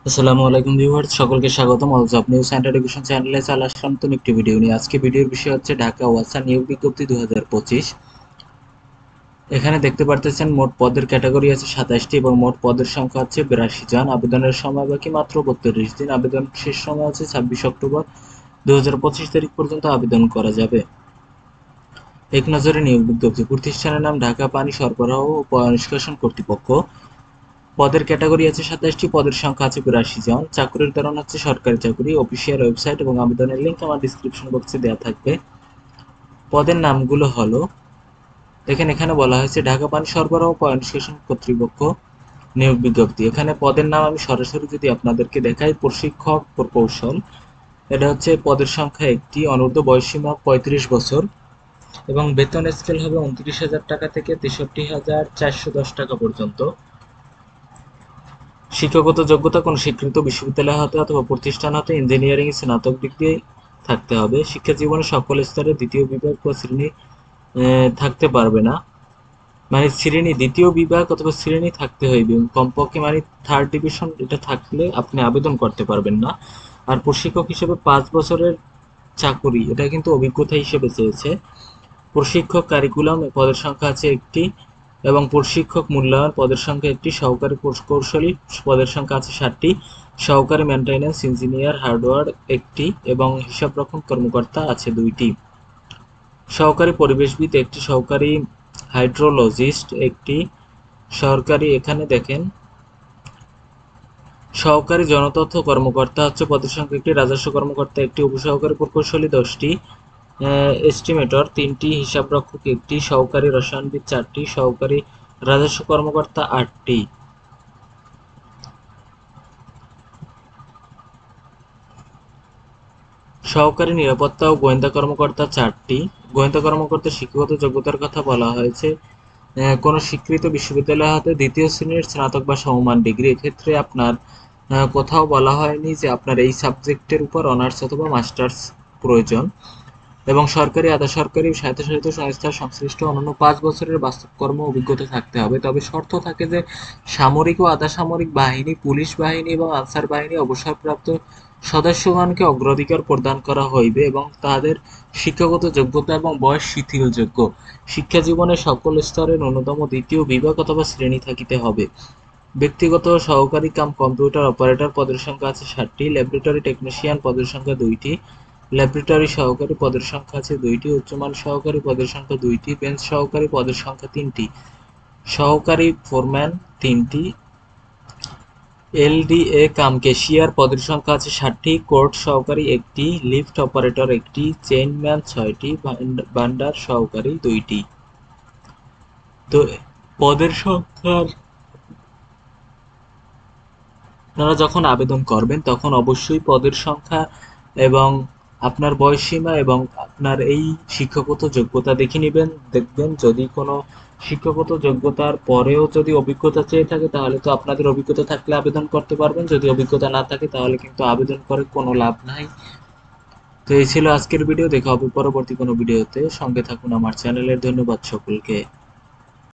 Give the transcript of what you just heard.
আসসালামু আলাইকুম ভিউয়ার্স, সকলকে স্বাগতম all job news and education চ্যানেলে। চলে আসলাম নতুন একটি ভিডিও নিয়ে। আজকে ভিডিওর বিষয় হচ্ছে ঢাকা ওয়াসা নিয়োগ বিজ্ঞপ্তি 2025। এখানে দেখতে পারতেছেন মোট পদের ক্যাটাগরি আছে 27টি এবং মোট পদের সংখ্যা হচ্ছে 82 জন। আবেদনের সময় বাকি মাত্র 32 দিন। আবেদন শেষ সময় হচ্ছে 26 অক্টোবর 2025 তারিখ পর্যন্ত আবেদন করা যাবে। এক নজরে নিয়োগ বিজ্ঞপ্তি। প্রতিষ্ঠানের নাম ঢাকা পানি সরবরাহ ও পয়ঃনিষ্কাশন কর্তৃপক্ষ। পদের ক্যাটাগরি আছে 27টি, পদের সংখ্যা আছে 82 জন। চাকরির ধরন হচ্ছে সরকারি চাকরি। অফিসিয়াল ওয়েবসাইট এবং আবেদনের লিঙ্ক আমার ডিসক্রিপশন বক্সে দেওয়া থাকবে। পদের নামগুলো হলো, দেখেন এখানে বলা হয়েছে ঢাকা পানি সরবরাহ ও পয়ঃনিষ্কাশন কর্তৃপক্ষ নিয়োগ বিজ্ঞপ্তি। এখানে পদের নাম আমি সরাসরি যদি আপনাদেরকে দেখাই, প্রশিক্ষক প্রকৌশল, এটা হচ্ছে পদের সংখ্যা একটি, অনূর্ধ্ব বয়সসীমা 35 বছর এবং বেতন স্কেল হবে 29,000 টাকা থেকে 63,410 টাকা পর্যন্ত। শিক্ষাগত যোগ্যতা কোনো স্বীকৃত বিশ্ববিদ্যালয় হতে অথবা প্রতিষ্ঠান হতে ইঞ্জিনিয়ারিং স্নাতক ডিগ্রি থাকতে হবে। শিক্ষা জীবনের সকল স্তরে দ্বিতীয় বিভাগ বা শ্রেণী থাকতে পারবে না, মানে শ্রেণী দ্বিতীয় বিভাগ অথবা শ্রেণী থাকতে হইবে কমপক্ষে, মানে থার্ড ডিভিশন এটা থাকলে আপনি আবেদন করতে পারবেন না। আর প্রশিক্ষক হিসেবে 5 বছরের চাকুরি, এটা কিন্তু অভিজ্ঞতা হিসেবে চেয়েছে। প্রশিক্ষক কারিকুলাম পদের সংখ্যা আছে একটি এবং প্রশিক্ষক মূল্যায়ন পদের সংখ্যা একটি। সহকারী প্রকৌশলী পদের সংখ্যা আছে 7টি। সহকারী মেইনটেন্যান্স ইঞ্জিনিয়ার হার্ডওয়্যার একটি এবং হিসাবরক্ষণ কর্মকর্তা আছে 2টি। সহকারী পরিবেশবিদ একটি, সহকারী হাইড্রোলজিস্ট একটি, সরকারি, এখানে দেখেন সহকারী জনতথ্য কর্মকর্তা হচ্ছে পদের সংখ্যা একটি, রাজস্ব কর্মকর্তা একটি, উপসহকারী প্রকৌশলী 10টি, এস্টিমেটর 3টি, হিসাবরক্ষক একটি, সহকারী রসায়নবিদ 4টি, সহকারী রাজস্ব কর্মকর্তা 8টি। সহকারী নিরাপত্তা ও গোয়েন্দা কর্মকর্তা 4টি। গোয়েন্দা কর্মকর্তার শিক্ষাগত যোগ্যতার কথা বলা হয়েছে কোনো স্বীকৃত বিশ্ববিদ্যালয় হতে দ্বিতীয় শ্রেণীর স্নাতক বা সমমান ডিগ্রি। এক্ষেত্রে আপনার কোথাও বলা হয়নি যে আপনার এই সাবজেক্টের উপর অনার্স অথবা মাস্টার্স প্রয়োজন। এবং সরকারি, আধা সরকারি, স্বায়ত্তশাসিত সংস্থার সংশ্লিষ্ট অনন্য 5 বছরের বাস্তব কর্ম অভিজ্ঞতা থাকতে হবে। তবে শর্ত থাকে যে সামরিক ও আধা সামরিক বাহিনী, পুলিশ বাহিনী এবং আনসার বাহিনী অবসরপ্রাপ্ত সদস্যগণকে অগ্রাধিকার প্রদান করা হইবে এবং তাদের শিক্ষাগত যোগ্যতা এবং বয়স শিথিলযোগ্য। শিক্ষা জীবনের সকল স্তরে ন্যূনতম দ্বিতীয় বিভাগ অথবা শ্রেণী থাকিতে হবে। ব্যক্তিগত সহকারী কাম কম্পিউটার অপারেটর পদের সংখ্যা আছে 7টি। ল্যাবরেটরি টেকনিশিয়ান পদের সংখ্যা 2টি। ল্যাবরেটরি সহকারী পদের সংখ্যা আছে 2টি। উচ্চমান সহকারী পদের সংখ্যা 2টি। বেঞ্চ সহকারী পদের সংখ্যা 3টি। সহকারী ফোরম্যান 3টি। এলডিএ কাম ক্যাশিয়ার পদের সংখ্যা আছে 7টি। কোর্ট সহকারী একটি, লিফট অপারেটর একটি, চেইনম্যান 6টি, ভান্ডার সহকারী 2টি। তো পদের সংখ্যার, আপনারা যখন আবেদন করবেন তখন অবশ্যই পদের সংখ্যা এবং আপনার বয়সসীমা এবং আপনার এই শিক্ষাগত যোগ্যতা দেখে নেবেন। দেখবেন যদি কোনো শিক্ষাগত যোগ্যতার পরেও যদি অভিজ্ঞতা চেয়ে থাকে তাহলে তো আপনাদের অভিজ্ঞতা থাকলে আবেদন করতে পারবেন, যদি অভিজ্ঞতা না থাকে তাহলে কিন্তু আবেদন করে কোনো লাভ নাই। তো এই ছিল আজকের ভিডিও, দেখা হবে পরবর্তী কোনো ভিডিওতে। সঙ্গে থাকুন আমার চ্যানেলের। ধন্যবাদ সকলকে।